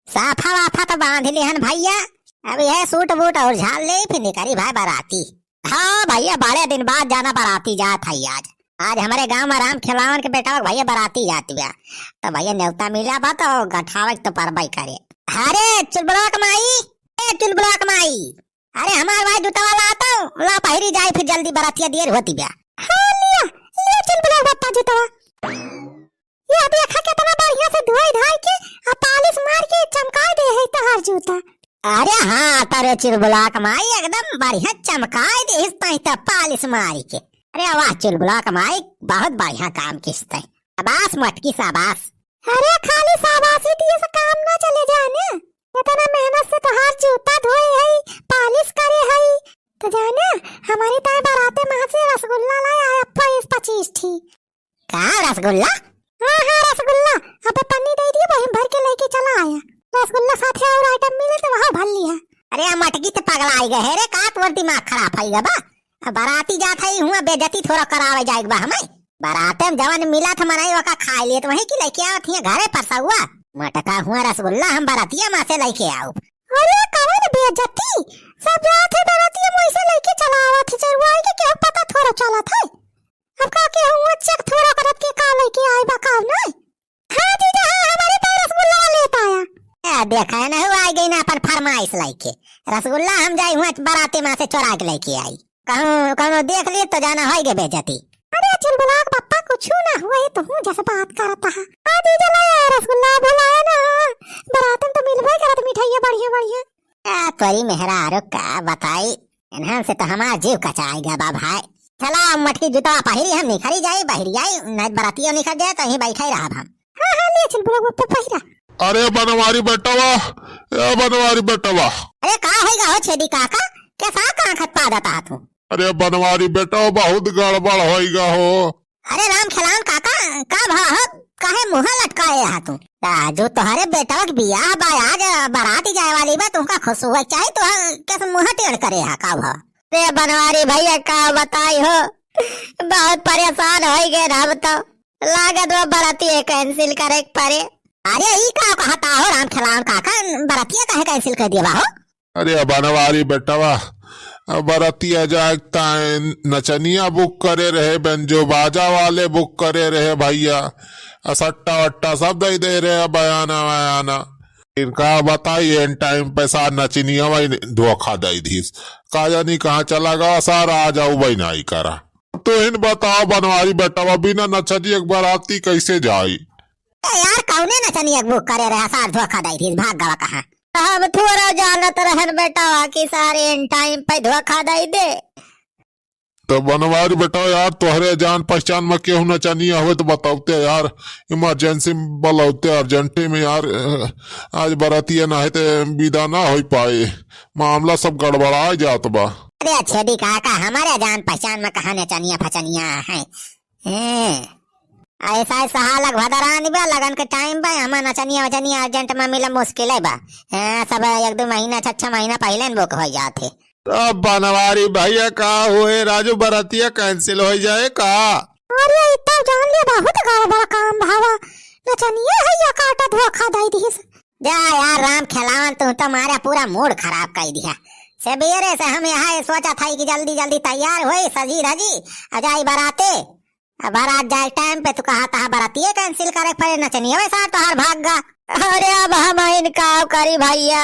साफा वाफा तो बांध ली हन भैया। अब यह सूट बूट और झाल ले फिर निकली भाई बाराती। हाँ भैया बड़े दिन बाद जाना बाराती जात है आज। आज हमारे गांव में राम खिलावन के बेटा भैया बाराती जाती है तो भैया न्योता मिला बा तो गठावे तो परबाई करे। अरे चुलबुला कमाई, ए चुलबुला कमाई, अरे हमारे भाई जूता वाला आता हूँ ला पहरी जाए फिर जल्दी बारातिया देर होती बा। हाँ लिया लिया चुलबुला बप्पा जूता। ये देखा कितना बढ़िया से धोई धाई के और पालिश मार के चमका दे है तहार जूता। अरे हाँ तारे चुलबुला कमाई एकदम बढ़िया चमका दे है पालिश मार के। अरे वाह चुलबुला कमाई बहुत बढ़िया काम किसते। शाबाश मटकी शाबाश। अरे खाली शाबाशी दिए से काम ना चले जाने। इतना मेहनत से तहार जूता धोए है पालिश करे है तो जाने हमारी ताई बाराते मां से रसगुल्ला लाया है 25 थी। का रसगुल्ला? हाँ हाँ रसगुल्ला अब पन्नी दे दी वहीं भर के लेके चला आया। रसगुल्ला साथे और आइटम मिले तो वहां भर लिया। अरे मटकी तो पगला आई गए रे का तोर दिमाग खराब है बा। बाराती जात है हुआ बेइज्जती थोड़ा करावे जाएगा बा हमें। बाराते में जवान मिला था मनाई वका खा लिए तो वहीं की लेके आओ थी घरे परसा हुआ मटका हुआ रसगुल्ला हम बारातिया मां से लेके आओ। अरे कौन बेइज्जती सब रात है बारातिया मुझ से लेके चला आवा थे चरवाई के क्या पता थोड़ा चला था। अब का के हुआ चेक थोड़ा करत के का लेके आए बकाव ना। हां दीदी हां हमारे पास रसगुल्ला लेता आया। ए देखा ना हुआ आई गई ना अपन फरमाइश लेके रसगुल्ला हम जाई हुआ बाराती मां से चुरा के लेके आई। कहूं कहूं देख लिए तो जाना होई गे बेइज्जती। अरे चुलबुला पप्पा कुछ ना हुआ है तो हूं जैसे बात करता है। आ दीदी लाया रसगुल्ला बुलाया ना बारात में तो मिलबे करत मिठाइयां बढ़िया बढ़िया। आ तोरी मेहरा आरो का बताई इन्हां से तो हमार जीव कचाएगा बा भाई। चला मटकी जूता पहिरी हम निखरी जाई बहिरी आई न बारातियों निखर जाए तो ही बैठे रहा हम। हां हां ले चुलबुला वो पहिरा। अरे बनवारी बेटवा ए बनवारी बेटवा। अरे का होएगा हो छेदी काका कैसा का खत पा देता तू। अरे बनवारी बेटा बहुत गड़बड़ होएगा हो। अरे राम खिलावन काका का भा काहे मुंह लटकाए हा तू। जो तोहरे बेटा के बियाह बा आज बाराती जाए वाली बा तुमका खुश हुआ चाहे तो कैसे मुंह टेढ़ करे हा का भा। रे बनवारी भैया का बताई हो बहुत परेशान हो गए हम तो लागत वो बाराती कैंसिल करे पड़े। अरे ई का कहता हो राम खिलावन काका बारातिया काहे कैंसिल कर दिया हो। अरे बनवारी बेटवा बरतिया जागता नचनिया बुक करे रहे बेंजो बाजा वाले बुक करे रहे भैया सट्टा वट्टा सब दे रहे बयाना वयाना। इनका बताइए इन टाइम पे सार नचनिया वही धोखा दे दी का जानी कहाँ चला गया सारा आ जाऊ वही नहीं करा। तो इन बताओ बनवारी बेटा बिना नचनिया बाराती कैसे जाई। यार कौने नचनिया बुक करे रहे सार धोखा दे दी भाग गवा कहाँ। हम थोड़ा जानत रहन बेटा कि सारे इन टाइम पे धोखा दे दे। तो बनवारी बेटा यार तोहरे जान पहचान में केहू नचनिया हुए तो बताओते यार इमरजेंसी बोलते अर्जेंटी में यार आज बरातिया ना है तो विदा ना हो पाए मामला सब गड़बड़ा जात बा। अरे अच्छे दी काका हमारे जान पहचान में कहा नचनिया फचनिया है ऐसा सहालक भदरानी बा लगन के टाइम बा हमार नचनिया वचनिया अर्जेंट में मिला मुश्किल है बा। सब 1-2 महीना 6 महीना पहले बुक हो जाते। अब बनवारी भैया का हुए राजू बरातिया कैंसिल हो जाए का। अरे इतना जान लिया बहुत गड़बड़ काम भावा नचनिया है या काटा धोखा दे दी। जा यार राम खिलावन तू तो हमारा पूरा मूड खराब कर दिया। सबेरे से हम यहाँ सोचा था कि जल्दी जल्दी तैयार हुई सजी रजी अजाई बराते बारात जाए टाइम पे तो कहा था बारातिये कैंसिल करे पड़े नचनिया वैसा तो हर भाग गा। अरे अब हम इनका करी भैया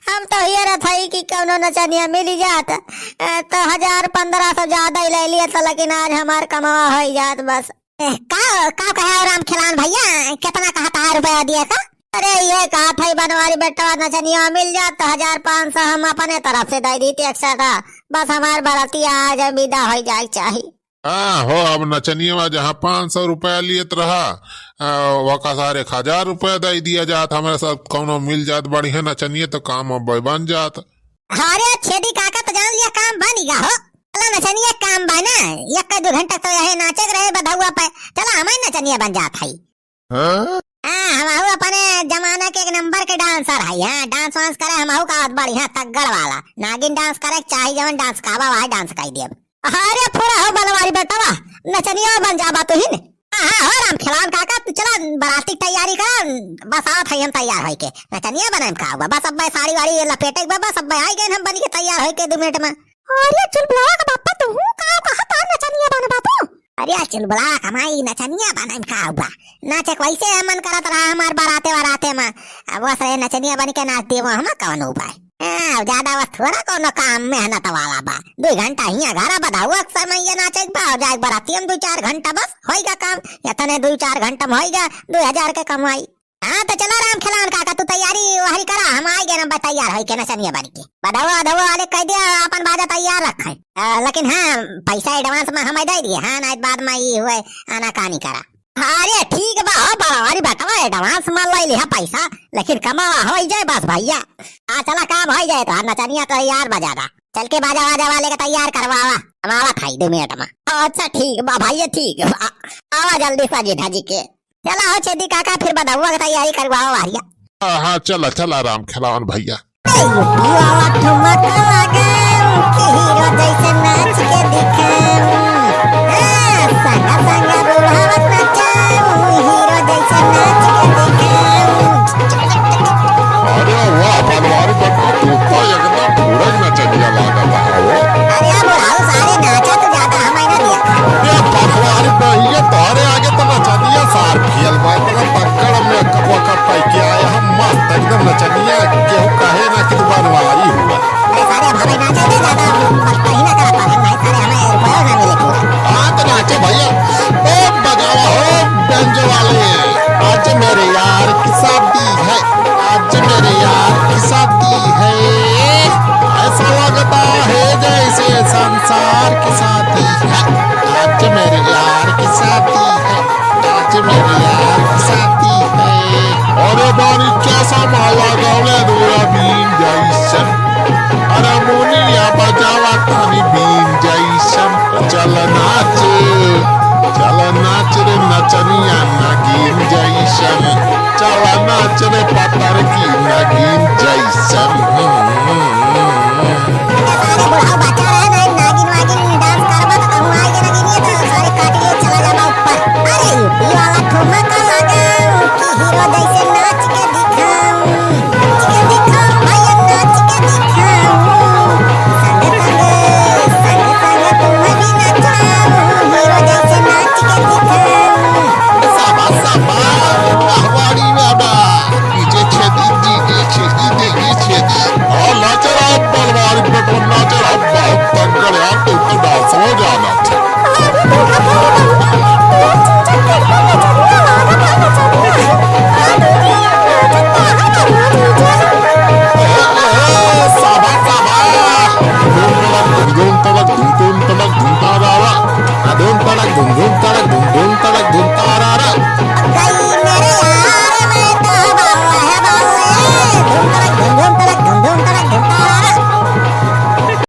हम तो ये रहा कि कौनो नचनिया मिल जात तो 1000-1500 ज्यादा ही ले लिया तो लेकिन आज हमार कमा हो जात बस। का कहा राम खिलावन भैया कितना कहा था रुपया दिया का। अरे ये कहा था बनवारी बेटा नचनिया मिल जात तो 1500 हम अपने तरफ से दे दी एक्स्ट्रा था बस हमार बारातिया आज विदा हो जाए चाहिए। हाँ हो अब नचनिया में जहाँ 500 रुपया लियत रहा वका सारे 1000 रुपया दे दिया जात हमारे साथ कौनो मिल जात बढ़िया नचनिया तो काम बन जात। अरे छेदी काका तो जान लिया काम बनेगा हो। चला नचनिया काम बना 1-2 घंटा तो यही नाचे रहे बधुआ पे चला हमारे नचनिया बन जात है। हम अपने जमाना के 1 नंबर के डांसर है डांस वांस करे हम का बढ़िया तगड़ वाला नागिन डांस करे चाहे जवन डांस काबा वही डांस कर दिया। अरे पूरा हो बनवारी बेटा नचनिया बन जाबा तो ही हाँ हो राम खिलावन काका तू चला बाराती की तैयारी कर। बस आओ थई हम तैयार होई के नचनिया बनाए का हुआ बस अब साड़ी वाड़ी लपेटे के बस अब आई गए हम बन के तैयार होई के 2 मिनट में। अरे चुलबुला का बापा तू कहा तार नचनिया बन बापू। अरे चुलबुला कमाई नचनिया बनाए का हुआ नाचे वैसे मन करत रहा हमार बाराते वाराते में बस रे नचनिया बन के नाच देवो हम कौन उपाय। ज्यादा बस थोड़ा कोनो काम मेहनत वाला बा 2 घंटा हिया घर बधाऊ समय ये नाचे बा जाए बाराती हम 2-4 घंटा बस होइगा काम इतने 2-4 घंटा में होइगा 2000 के कमाई। हाँ तो चलो राम खिलावन काका तू तैयारी वही करा हम आई गए ना तैयार होई के नचनिया बन के बधाऊ वाले कह दिया अपन बाजा तैयार रखे। लेकिन हाँ पैसा एडवांस में हमें दे दिए हाँ नहीं बाद में ये हुए आना कहानी करा। अरे ठीक बा हो बराबरी बेटवा एडवांस में ले लिया पैसा लेकिन कमावा हो जाए बस भैया। चला काम हो जाए तो नचनिया तैयार बजादा चल के बाजा वाजा वाले का तैयार करवावा हमारा खाई 2 मिनट में। अच्छा ठीक बा भैया ठीक आवा जल्दी सजी धजी के चला हो छेदी काका फिर बधाउआ की तैयारी करवाओ भैया। हाँ चला चला राम खिलावन भैया। अरे वाह बनवारी बेटा तू तो एकदम पूरा नचनिया लागा बा हो। ये बनवारी भैया तारे आगे तो नचनिया सार खेल बा तेरा पकड़ में कबो का पाई के आया हम मस्त एकदम नचनिया केहू कहे ना कि तू बनवारी हुआ। हाँ तो नाचे भैया ओ बजावा हो बेंजो वाले आज मेरे यार की शादी है आज मेरे यार की शादी है ऐसा लगता है जैसे संसार की शादी है आज मेरे यार की शादी है आज मेरे यार की शादी है। अरे बारी कैसा माला गौले दूरा बीन जैसन अरे मुनिया बजावा तानी बीन जैसन चल नाच रे नचनिया नगीन जैसन चल नाच रे पतर की नगीन जैसन।